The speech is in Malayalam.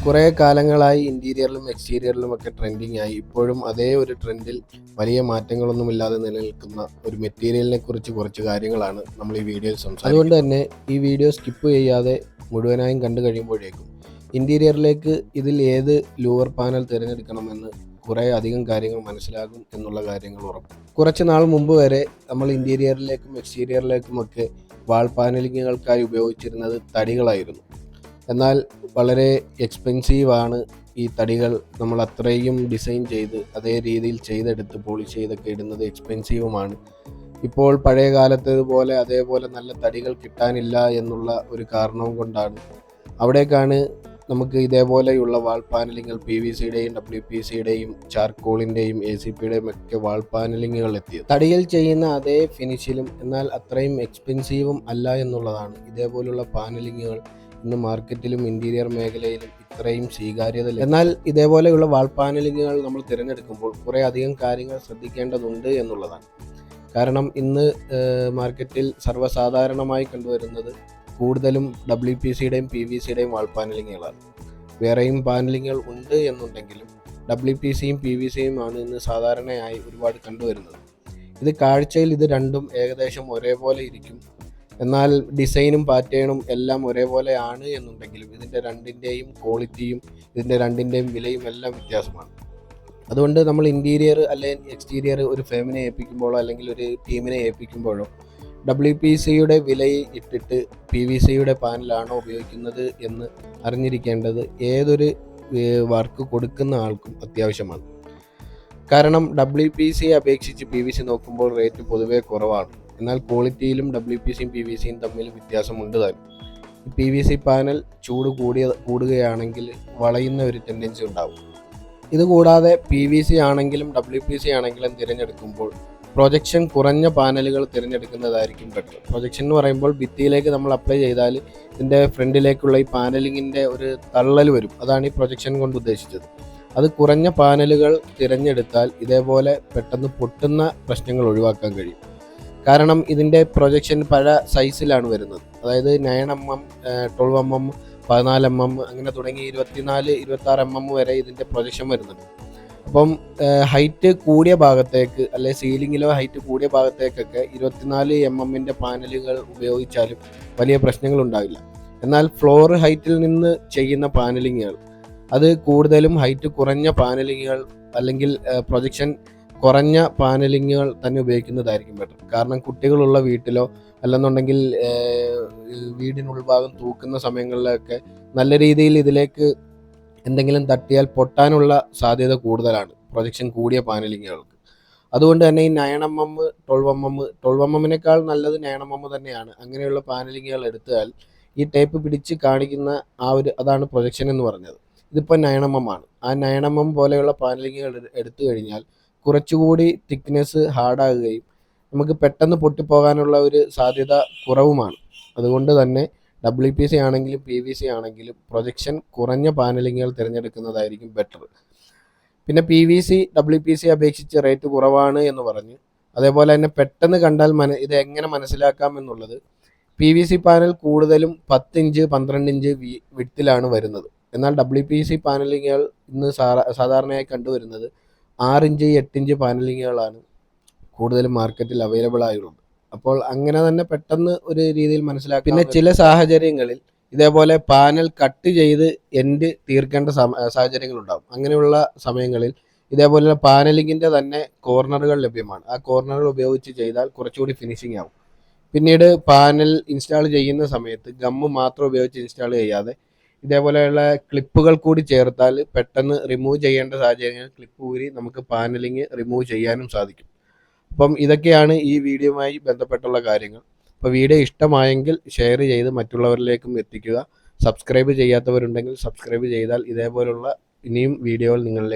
കുറേ കാലങ്ങളായി ഇൻറ്റീരിയറിലും എക്സ്റ്റീരിയറിലുമൊക്കെ ട്രെൻഡിങ് ആയി ഇപ്പോഴും അതേ ഒരു ട്രെൻഡിൽ വലിയ മാറ്റങ്ങളൊന്നുമില്ലാതെ നിലനിൽക്കുന്ന ഒരു മെറ്റീരിയലിനെ കുറിച്ച് കുറച്ച് കാര്യങ്ങളാണ് നമ്മൾ ഈ വീഡിയോയിൽ സംസാരിക്കുന്നത്. അതുകൊണ്ട് തന്നെ ഈ വീഡിയോ സ്കിപ്പ് ചെയ്യാതെ മുഴുവനായും കണ്ടു കഴിയുമ്പോഴേക്കും ഇൻറ്റീരിയറിലേക്ക് ഇതിൽ ഏത് ലൂവർ പാനൽ തിരഞ്ഞെടുക്കണമെന്ന് കുറേ അധികം കാര്യങ്ങൾ മനസ്സിലാകും എന്നുള്ള കാര്യങ്ങൾ ഉറപ്പ്. കുറച്ച് നാൾ മുമ്പ് വരെ നമ്മൾ ഇൻറ്റീരിയറിലേക്കും എക്സ്റ്റീരിയറിലേക്കുമൊക്കെ വാൾ പാനലിങ്ങുകൾക്കായി ഉപയോഗിച്ചിരുന്നത് തടികളായിരുന്നു. എന്നാൽ വളരെ എക്സ്പെൻസീവാണ് ഈ തടികൾ. നമ്മൾ അത്രയും ഡിസൈൻ ചെയ്ത് അതേ രീതിയിൽ ചെയ്തെടുത്ത് പോളിഷ് ചെയ്തൊക്കെ ഇടുന്നത് എക്സ്പെൻസീവുമാണ്. ഇപ്പോൾ പഴയ കാലത്തേതുപോലെ അതേപോലെ നല്ല തടികൾ കിട്ടാനില്ല എന്നുള്ള ഒരു കാരണവും കൊണ്ടാണ് അവിടേക്കാണ് നമുക്ക് ഇതേപോലെയുള്ള വാൾ പാനലിങ്ങുകൾ PVCയുടെയും WPCയുടെയും ചാർക്കോളിൻ്റെയും ACPയുടെയും ഒക്കെ വാൾ പാനലിങ്ങുകൾ എത്തിയത്. തടിയിൽ ചെയ്യുന്ന അതേ ഫിനിഷിലും എന്നാൽ അത്രയും എക്സ്പെൻസീവും അല്ല എന്നുള്ളതാണ് ഇതേപോലുള്ള പാനലിങ്ങുകൾ ഇന്ന് മാർക്കറ്റിലും ഇൻറ്റീരിയർ മേഖലയിലും ഇത്രയും സ്വീകാര്യത. എന്നാൽ ഇതേപോലെയുള്ള വാൾ പാനലിങ്ങുകൾ നമ്മൾ തിരഞ്ഞെടുക്കുമ്പോൾ കുറേ അധികം കാര്യങ്ങൾ ശ്രദ്ധിക്കേണ്ടതുണ്ട് എന്നുള്ളതാണ്. കാരണം ഇന്ന് മാർക്കറ്റിൽ സർവ്വസാധാരണമായി കണ്ടുവരുന്നത് കൂടുതലും WPCയുടെയും PVCയുടെയും വാൾ പാനലിങ്ങുകളാണ്. വേറെയും പാനലിങ്ങുകൾ ഉണ്ട് എന്നുണ്ടെങ്കിലും WPCയും PVCയും ആണ് ഇന്ന് സാധാരണയായി ഒരുപാട് കണ്ടുവരുന്നത്. ഇത് കാഴ്ചയിൽ ഇത് രണ്ടും ഏകദേശം ഒരേപോലെ ഇരിക്കും. എന്നാൽ ഡിസൈനും പാറ്റേണും എല്ലാം ഒരേപോലെ ആണ് എന്നുണ്ടെങ്കിലും ഇതിൻ്റെ രണ്ടിൻ്റെയും ക്വാളിറ്റിയും ഇതിൻ്റെ രണ്ടിൻ്റെയും വിലയും എല്ലാം വ്യത്യാസമാണ്. അതുകൊണ്ട് നമ്മൾ ഇൻറ്റീരിയർ അല്ലെങ്കിൽ എക്സ്റ്റീരിയർ ഒരു ഫേമിനെ ഏൽപ്പിക്കുമ്പോഴോ അല്ലെങ്കിൽ ഒരു ടീമിനെ ഏൽപ്പിക്കുമ്പോഴോ WPCയുടെ വിലയിൽ ഇട്ടിട്ട് PVCയുടെ പാനലാണോ ഉപയോഗിക്കുന്നത് എന്ന് അറിഞ്ഞിരിക്കേണ്ടത് ഏതൊരു വർക്ക് കൊടുക്കുന്ന ആൾക്കും അത്യാവശ്യമാണ്. കാരണം WPCയെ അപേക്ഷിച്ച് PVC നോക്കുമ്പോൾ റേറ്റ് പൊതുവേ കുറവാണ്. എന്നാൽ ക്വാളിറ്റിയിലും WPCയും PVCയും തമ്മിൽ വ്യത്യാസമുണ്ട് താനും. PVC പാനൽ ചൂട് കൂടുകയാണെങ്കിൽ വളയുന്ന ഒരു ടെൻഡൻസി ഉണ്ടാവും. ഇതുകൂടാതെ PVC ആണെങ്കിലും WPC ആണെങ്കിലും തിരഞ്ഞെടുക്കുമ്പോൾ പ്രൊജക്ഷൻ കുറഞ്ഞ പാനലുകൾ തിരഞ്ഞെടുക്കുന്നതായിരിക്കും ബെറ്റർ. പ്രൊജക്ഷൻ എന്ന് പറയുമ്പോൾ ഭിത്തിയിലേക്ക് നമ്മൾ അപ്ലൈ ചെയ്താൽ ഇതിൻ്റെ ഫ്രണ്ടിലേക്കുള്ള ഈ പാനലിങ്ങിൻ്റെ ഒരു തള്ളൽ വരും. അതാണ് ഈ പ്രൊജക്ഷൻ കൊണ്ട് ഉദ്ദേശിച്ചത്. അത് കുറഞ്ഞ പാനലുകൾ തിരഞ്ഞെടുത്താൽ ഇതേപോലെ പെട്ടെന്ന് പൊട്ടുന്ന പ്രശ്നങ്ങൾ ഒഴിവാക്കാൻ കഴിയും. കാരണം ഇതിൻ്റെ പ്രൊജക്ഷൻ പല സൈസിലാണ് വരുന്നത്. അതായത് 9mm, 12mm, 14mm അങ്ങനെ തുടങ്ങി 24, 26mm വരെ ഇതിൻ്റെ പ്രൊജക്ഷൻ വരുന്നുണ്ട്. അപ്പം ഹൈറ്റ് കൂടിയ ഭാഗത്തേക്ക് അല്ലെ സീലിങ്ങിലോ ഹൈറ്റ് കൂടിയ ഭാഗത്തേക്കൊക്കെ 24mm പാനലുകൾ ഉപയോഗിച്ചാലും വലിയ പ്രശ്നങ്ങളുണ്ടാവില്ല. എന്നാൽ ഫ്ലോർ ഹൈറ്റിൽ നിന്ന് ചെയ്യുന്ന പാനലിങ്ങുകൾ അത് കൂടുതലും ഹൈറ്റ് കുറഞ്ഞ പാനലിങ്ങുകൾ അല്ലെങ്കിൽ പ്രൊജക്ഷൻ കുറഞ്ഞ പാനലിങ്ങുകൾ തന്നെ ഉപയോഗിക്കുന്നതായിരിക്കും ബെറ്റർ. കാരണം കുട്ടികളുള്ള വീട്ടിലോ അല്ലെന്നുണ്ടെങ്കിൽ വീടിനുൾഭാഗം തൂക്കുന്ന സമയങ്ങളിലൊക്കെ നല്ല രീതിയിൽ ഇതിലേക്ക് എന്തെങ്കിലും തട്ടിയാൽ പൊട്ടാനുള്ള സാധ്യത കൂടുതലാണ് പ്രൊജക്ഷൻ കൂടിയ പാനലിങ്ങുകൾക്ക്. അതുകൊണ്ട് തന്നെ ഈ 9mm, 12mmനേക്കാൾ നല്ലത് 9mm തന്നെയാണ്. അങ്ങനെയുള്ള പാനലിങ്ങുകൾ എടുത്താൽ ഈ ടേപ്പ് പിടിച്ച് കാണിക്കുന്ന അതാണ് പ്രൊജക്ഷൻ എന്ന് പറഞ്ഞത്. ഇതിപ്പോൾ 9mm ആണ്. ആ 9mm പോലെയുള്ള പാനലിങ്ങുകൾ എടുത്തു കഴിഞ്ഞാൽ കുറച്ചുകൂടി തിക്നെസ് ഹാർഡാകുകയും നമുക്ക് പെട്ടെന്ന് പൊട്ടിപ്പോകാനുള്ള ഒരു സാധ്യത കുറവുമാണ്. അതുകൊണ്ട് തന്നെ WPC ആണെങ്കിലും PVC ആണെങ്കിലും പ്രൊജക്ഷൻ കുറഞ്ഞ പാനലിങ്ങുകൾ തിരഞ്ഞെടുക്കുന്നതായിരിക്കും ബെറ്റർ. പിന്നെ PVC WPC അപേക്ഷിച്ച് റേറ്റ് കുറവാണ് എന്ന് പറഞ്ഞു. അതേപോലെ തന്നെ പെട്ടെന്ന് കണ്ടാൽ ഇത് എങ്ങനെ മനസ്സിലാക്കാം എന്നുള്ളത്, PVC പാനൽ കൂടുതലും 10 ഇഞ്ച് 12 ഇഞ്ച് വിഡ്ത്തിലാണ് വരുന്നത്. എന്നാൽ WPC പാനലിങ്ങുകൾ ഇന്ന് സാധാരണയായി കണ്ടുവരുന്നത് 6 ഇഞ്ച് 8 ഇഞ്ച് പാനലിങ്ങുകളാണ് കൂടുതലും മാർക്കറ്റിൽ അവൈലബിൾ ആയുള്ളത്. അപ്പോൾ അങ്ങനെ തന്നെ പെട്ടെന്ന് ഒരു രീതിയിൽ മനസ്സിലാക്കാം. പിന്നെ ചില സാഹചര്യങ്ങളിൽ ഇതേപോലെ പാനൽ കട്ട് ചെയ്ത് എൻഡ് തീർക്കേണ്ട സാഹചര്യങ്ങളുണ്ടാകും. അങ്ങനെയുള്ള സമയങ്ങളിൽ ഇതേപോലെ പാനലിങ്ങിൻ്റെ തന്നെ കോർണറുകൾ ലഭ്യമാണ്. ആ കോർണറുകൾ ഉപയോഗിച്ച് ചെയ്താൽ കുറച്ചുകൂടി ഫിനിഷിംഗ് ആവും. പിന്നീട് പാനൽ ഇൻസ്റ്റാൾ ചെയ്യുന്ന സമയത്ത് ഗമ്മ് മാത്രം ഉപയോഗിച്ച് ഇൻസ്റ്റാൾ ചെയ്യാതെ ഇതേപോലെയുള്ള ക്ലിപ്പുകൾ കൂടി ചേർത്താൽ പെട്ടെന്ന് റിമൂവ് ചെയ്യേണ്ട സാഹചര്യങ്ങൾ ക്ലിപ്പ് ഊരി നമുക്ക് പാനലിങ് റിമൂവ് ചെയ്യാനും സാധിക്കും. അപ്പം ഇതൊക്കെയാണ് ഈ വീഡിയോയുമായി ബന്ധപ്പെട്ടുള്ള കാര്യങ്ങൾ. അപ്പോൾ വീഡിയോ ഇഷ്ടമായെങ്കിൽ ഷെയർ ചെയ്ത് മറ്റുള്ളവരിലേക്കും എത്തിക്കുക. സബ്സ്ക്രൈബ് ചെയ്യാത്തവരുണ്ടെങ്കിൽ സബ്സ്ക്രൈബ് ചെയ്താൽ ഇതേപോലുള്ള ഇനിയും വീഡിയോകൾ നിങ്ങളിലേക്ക്